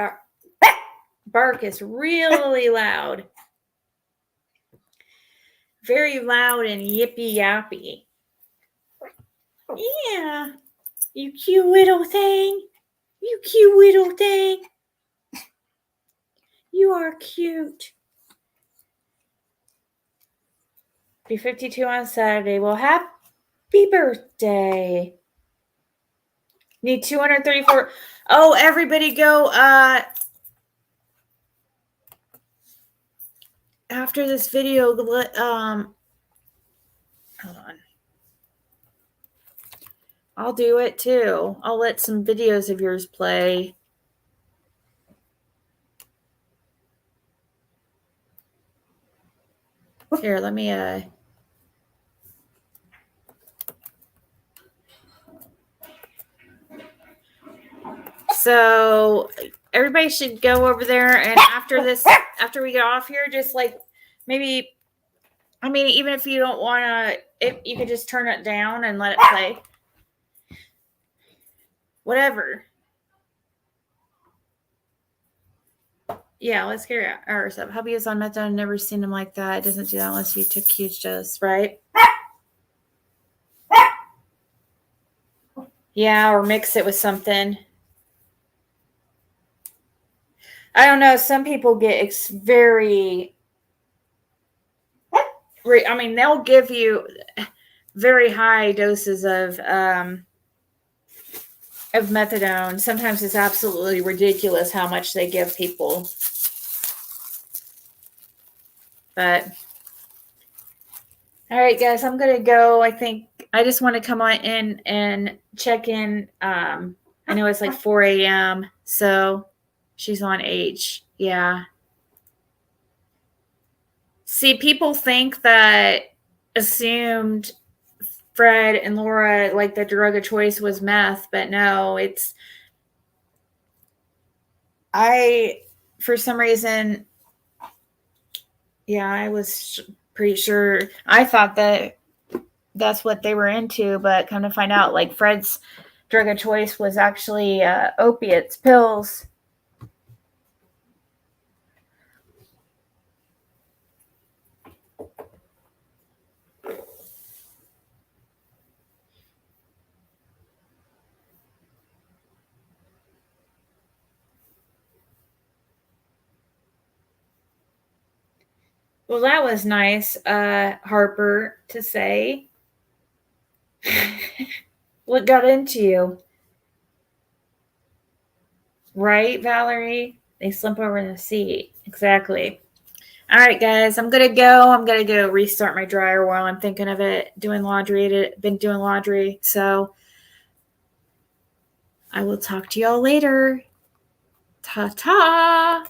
bark is really loud. Very loud and yippy yappy. Yeah. You cute little thing. You cute little thing. You are cute. Be 52 on Saturday. Well, happy birthday. Need 234. Oh, everybody go. After this video, hold on. I'll do it too. I'll let some videos of yours play. Here, let me So everybody should go over there, and after we get off here, just like maybe, I mean, even if you don't want to, you could just turn it down and let it play. Whatever. Yeah, let's get ours up. Hubby is on methadone. I've never seen him like that. It doesn't do that unless you took huge dose, right? Yeah, or mix it with something. I don't know. Some people get very, I mean, they'll give you very high doses of methadone. Sometimes it's absolutely ridiculous how much they give people. But all right, guys, I'm gonna go. I think I just want to come on in and check in. I know it's like 4 a.m. So she's on H. Yeah. See, people think that assumed Fred and Laura, like the drug of choice was meth, but no, for some reason, yeah, I was pretty sure. I thought that that's what they were into, but come to find out, like Fred's drug of choice was actually opiates, pills. Well, that was nice, Harper, to say. What got into you? Right, Valerie? They slump over in the seat. Exactly. All right, guys, I'm going to go. I'm going to go restart my dryer while I'm thinking of it. Been doing laundry. So I will talk to y'all later. Ta-ta.